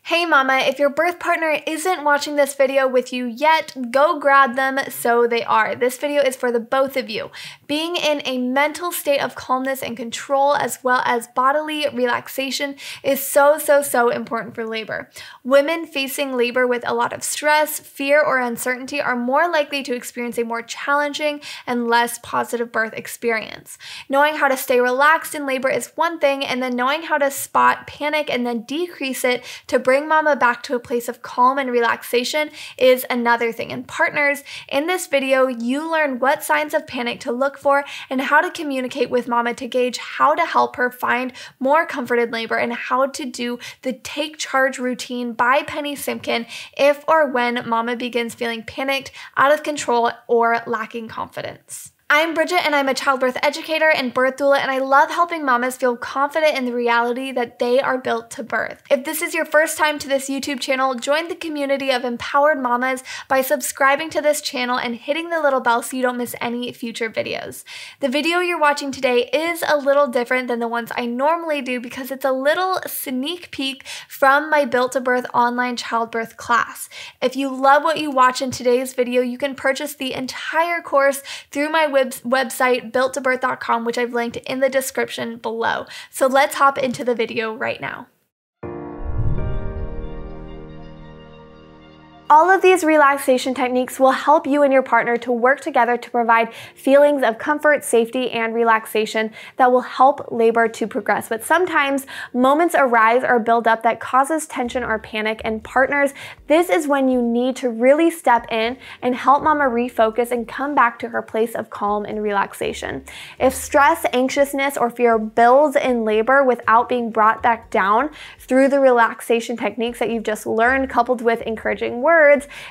Hey mama, if your birth partner isn't watching this video with you yet, go grab them so they are. This video is for the both of you. Being in a mental state of calmness and control as well as bodily relaxation is so important for labor. Women facing labor with a lot of stress, fear, or uncertainty are more likely to experience a more challenging and less positive birth experience. Knowing how to stay relaxed in labor is one thing, and then knowing how to spot panic and then decrease it to bring mama back to a place of calm and relaxation is another thing. And partners, in this video, you learn what signs of panic to look for and how to communicate with mama to gauge how to help her find more comfort in labor and how to do the take charge routine by Penny Simkin if or when mama begins feeling panicked, out of control, or lacking confidence. I'm Bridget and I'm a childbirth educator and birth doula, and I love helping mamas feel confident in the reality that they are built to birth. If this is your first time to this YouTube channel, join the community of empowered mamas by subscribing to this channel and hitting the little bell so you don't miss any future videos. The video you're watching today is a little different than the ones I normally do because it's a little sneak peek from my Built to Birth online childbirth class. If you love what you watch in today's video, you can purchase the entire course through my website, builttobirth.com, which I've linked in the description below. So let's hop into the video right now. All of these relaxation techniques will help you and your partner to work together to provide feelings of comfort, safety, and relaxation that will help labor to progress. But sometimes moments arise or build up that causes tension or panic, and partners, this is when you need to really step in and help mama refocus and come back to her place of calm and relaxation. If stress, anxiousness, or fear builds in labor without being brought back down through the relaxation techniques that you've just learned, coupled with encouraging words,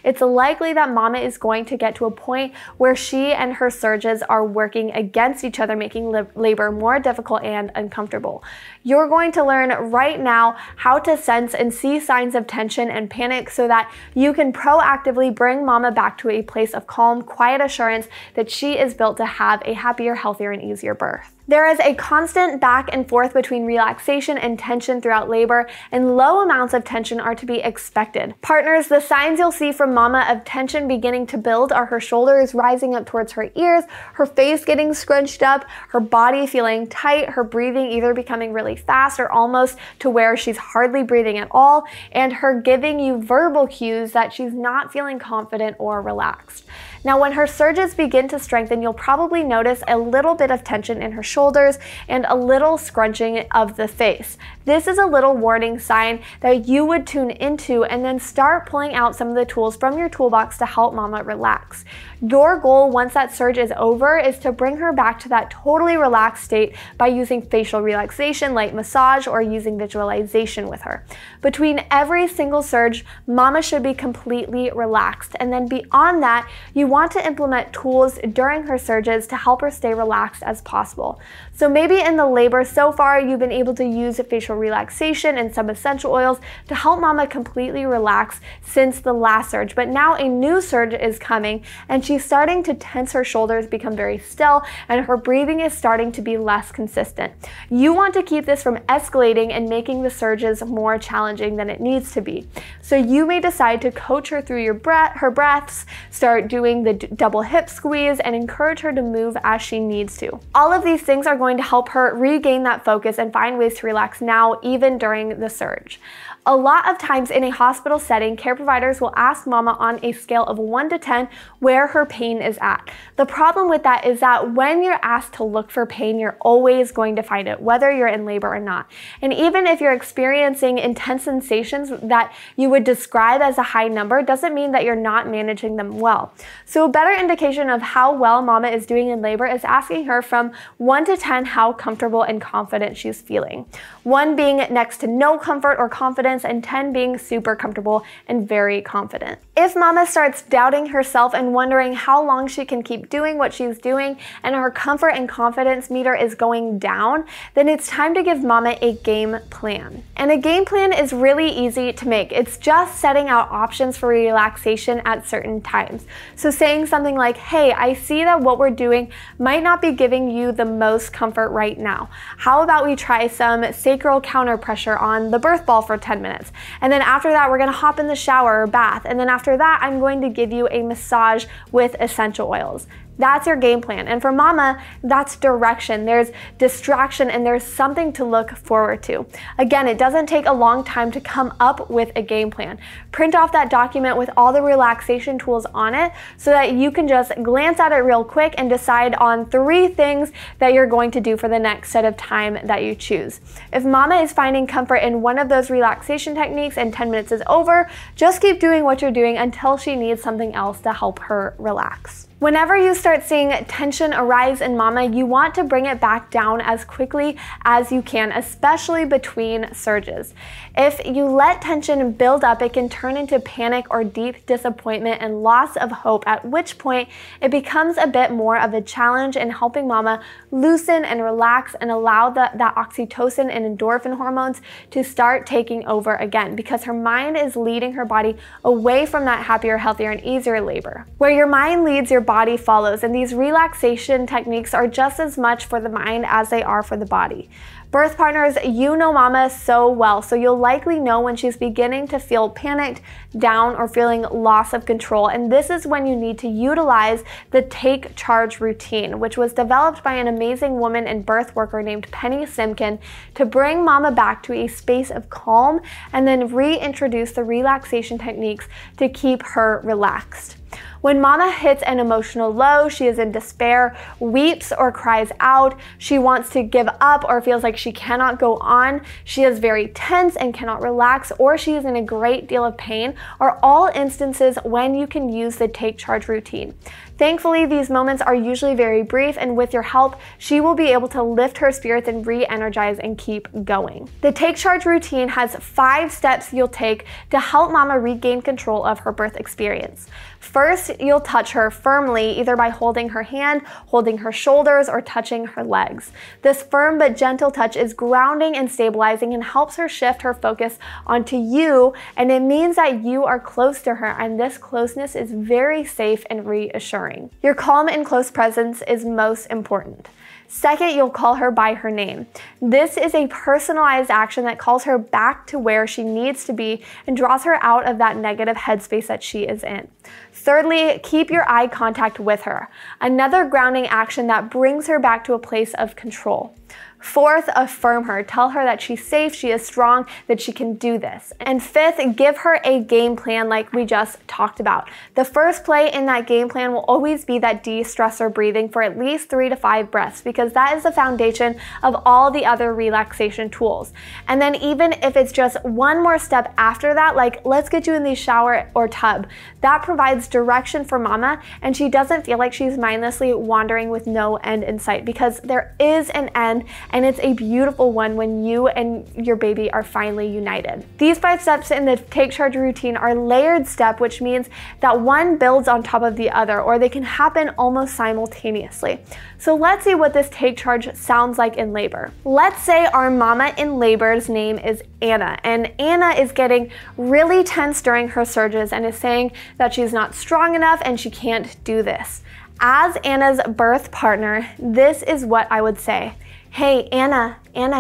it's likely that mama is going to get to a point where she and her surges are working against each other, making labor more difficult and uncomfortable. You're going to learn right now how to sense and see signs of tension and panic so that you can proactively bring mama back to a place of calm, quiet assurance that she is built to have a happier, healthier, and easier birth. There is a constant back and forth between relaxation and tension throughout labor, and low amounts of tension are to be expected. Partners, the signs you'll see from mama of tension beginning to build are her shoulders rising up towards her ears, her face getting scrunched up, her body feeling tight, her breathing either becoming really fast or almost to where she's hardly breathing at all, and her giving you verbal cues that she's not feeling confident or relaxed. Now, when her surges begin to strengthen, you'll probably notice a little bit of tension in her shoulders and a little scrunching of the face. This is a little warning sign that you would tune into and then start pulling out some of the tools from your toolbox to help mama relax. Your goal once that surge is over is to bring her back to that totally relaxed state by using facial relaxation, light massage, or using visualization with her. Between every single surge, mama should be completely relaxed, and then beyond that, you want to implement tools during her surges to help her stay relaxed as possible. So maybe in the labor so far, you've been able to use facial relaxation and some essential oils to help mama completely relax since the last surge, but now a new surge is coming and she's starting to tense her shoulders, become very still, and her breathing is starting to be less consistent. You want to keep this from escalating and making the surges more challenging than it needs to be. So you may decide to coach her through her breaths, start doing the double hip squeeze, and encourage her to move as she needs to. All of these things are going to help her regain that focus and find ways to relax now, even during the surge. A lot of times in a hospital setting, care providers will ask mama on a scale of 1 to 10 where her pain is at. The problem with that is that when you're asked to look for pain, you're always going to find it, whether you're in labor or not. And even if you're experiencing intense sensations that you would describe as a high number, doesn't mean that you're not managing them well. So a better indication of how well mama is doing in labor is asking her from 1 to 10 how comfortable and confident she's feeling. 1 being next to no comfort or confidence, and 10 being super comfortable and very confident. If mama starts doubting herself and wondering how long she can keep doing what she's doing and her comfort and confidence meter is going down, then it's time to give mama a game plan. And a game plan is really easy to make. It's just setting out options for relaxation at certain times. So saying something like, hey, I see that what we're doing might not be giving you the most comfort right now. How about we try some sacral counter pressure on the birth ball for 10 minutes? And then after that, we're gonna hop in the shower or bath. And then after that, I'm going to give you a massage with essential oils. That's your game plan. And for mama, that's direction. There's distraction and there's something to look forward to. Again, it doesn't take a long time to come up with a game plan. Print off that document with all the relaxation tools on it so that you can just glance at it real quick and decide on 3 things that you're going to do for the next set of time that you choose. If mama is finding comfort in one of those relaxation techniques and 10 minutes is over, just keep doing what you're doing until she needs something else to help her relax. Whenever you start seeing tension arise in mama, you want to bring it back down as quickly as you can, especially between surges. If you let tension build up, it can turn into panic or deep disappointment and loss of hope, at which point it becomes a bit more of a challenge in helping mama loosen and relax and allow that oxytocin and endorphin hormones to start taking over again, because her mind is leading her body away from that happier, healthier, and easier labor. Where your mind leads, your body follows, and these relaxation techniques are just as much for the mind as they are for the body. Birth partners, you know mama so well, so you'll likely know when she's beginning to feel panicked, down, or feeling loss of control, and this is when you need to utilize the Take Charge routine, which was developed by an amazing woman and birth worker named Penny Simkin to bring mama back to a space of calm and then reintroduce the relaxation techniques to keep her relaxed. When mama hits an emotional low, she is in despair, weeps or cries out, she wants to give up or feels like she cannot go on, she is very tense and cannot relax, or she is in a great deal of pain, are all instances when you can use the Take Charge routine. Thankfully, these moments are usually very brief, and with your help, she will be able to lift her spirits and re-energize and keep going. The Take Charge routine has 5 steps you'll take to help mama regain control of her birth experience. First, you'll touch her firmly, either by holding her hand, holding her shoulders, or touching her legs. This firm but gentle touch is grounding and stabilizing and helps her shift her focus onto you, and it means that you are close to her, and this closeness is very safe and reassuring. Your calm and close presence is most important. Second, you'll call her by her name. This is a personalized action that calls her back to where she needs to be and draws her out of that negative headspace that she is in. Thirdly, keep your eye contact with her. Another grounding action that brings her back to a place of control. Fourth, affirm her. Tell her that she's safe, she is strong, that she can do this. And fifth, give her a game plan like we just talked about. The first play in that game plan will always be that de-stressor breathing for at least 3 to 5 breaths, because that is the foundation of all the other relaxation tools. And then even if it's just one more step after that, like let's get you in the shower or tub, that provides direction for mama, and she doesn't feel like she's mindlessly wandering with no end in sight, because there is an end, and it's a beautiful one when you and your baby are finally united. These 5 steps in the Take Charge routine are layered steps, which means that one builds on top of the other, or they can happen almost simultaneously. So let's see what this Take Charge sounds like in labor. Let's say our mama in labor's name is Anna, and Anna is getting really tense during her surges and is saying that she's not strong enough and she can't do this. As Anna's birth partner, this is what I would say. Hey, Anna,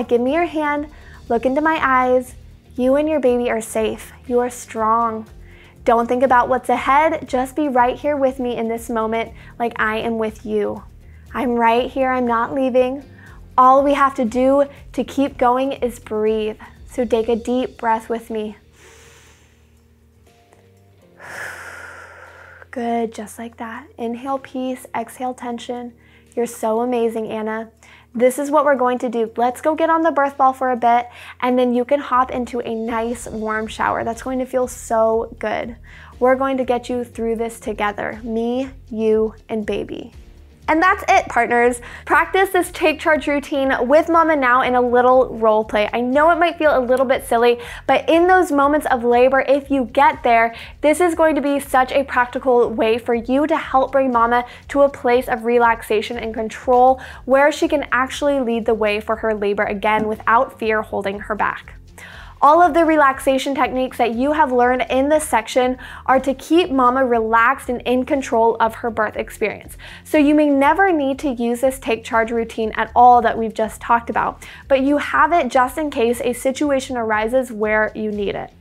give me your hand, look into my eyes. You and your baby are safe. You are strong. Don't think about what's ahead. Just be right here with me in this moment like I am with you. I'm right here. I'm not leaving. All we have to do to keep going is breathe. So take a deep breath with me. Good, just like that. Inhale peace, exhale tension. You're so amazing, Anna. This is what we're going to do. Let's go get on the birth ball for a bit, and then you can hop into a nice warm shower. That's going to feel so good. We're going to get you through this together. Me, you, and baby. And that's it, partners. Practice this Take Charge routine with mama now in a little role play. I know it might feel a little bit silly, but in those moments of labor, if you get there, this is going to be such a practical way for you to help bring mama to a place of relaxation and control where she can actually lead the way for her labor again without fear holding her back. All of the relaxation techniques that you have learned in this section are to keep mama relaxed and in control of her birth experience. So you may never need to use this take charge routine at all that we've just talked about, but you have it just in case a situation arises where you need it.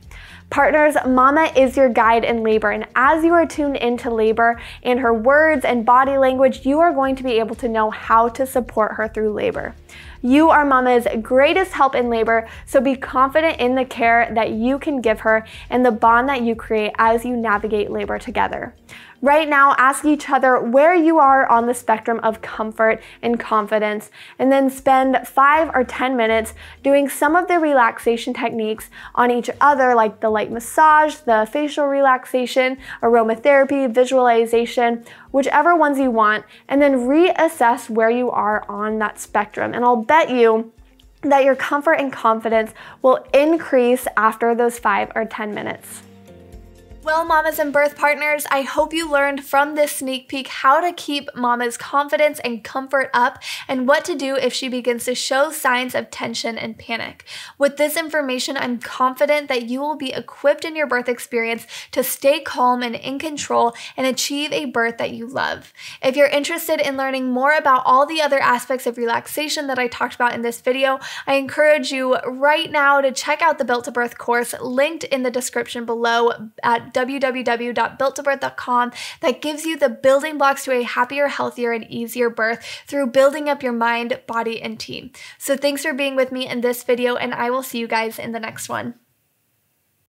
Partners, mama is your guide in labor, and as you are tuned into labor and her words and body language, you are going to be able to know how to support her through labor. You are mama's greatest help in labor, so be confident in the care that you can give her and the bond that you create as you navigate labor together. Right now, ask each other where you are on the spectrum of comfort and confidence, and then spend 5 or 10 minutes doing some of the relaxation techniques on each other, like the light massage, the facial relaxation, aromatherapy, visualization, whichever ones you want, and then reassess where you are on that spectrum. And I'll bet you that your comfort and confidence will increase after those 5 or 10 minutes. Well, mamas and birth partners, I hope you learned from this sneak peek how to keep mama's confidence and comfort up and what to do if she begins to show signs of tension and panic. With this information, I'm confident that you will be equipped in your birth experience to stay calm and in control and achieve a birth that you love. If you're interested in learning more about all the other aspects of relaxation that I talked about in this video, I encourage you right now to check out the Built to Birth course linked in the description below at www.builttobirth.com that gives you the building blocks to a happier, healthier, and easier birth through building up your mind, body, and team. So thanks for being with me in this video, and I will see you guys in the next one.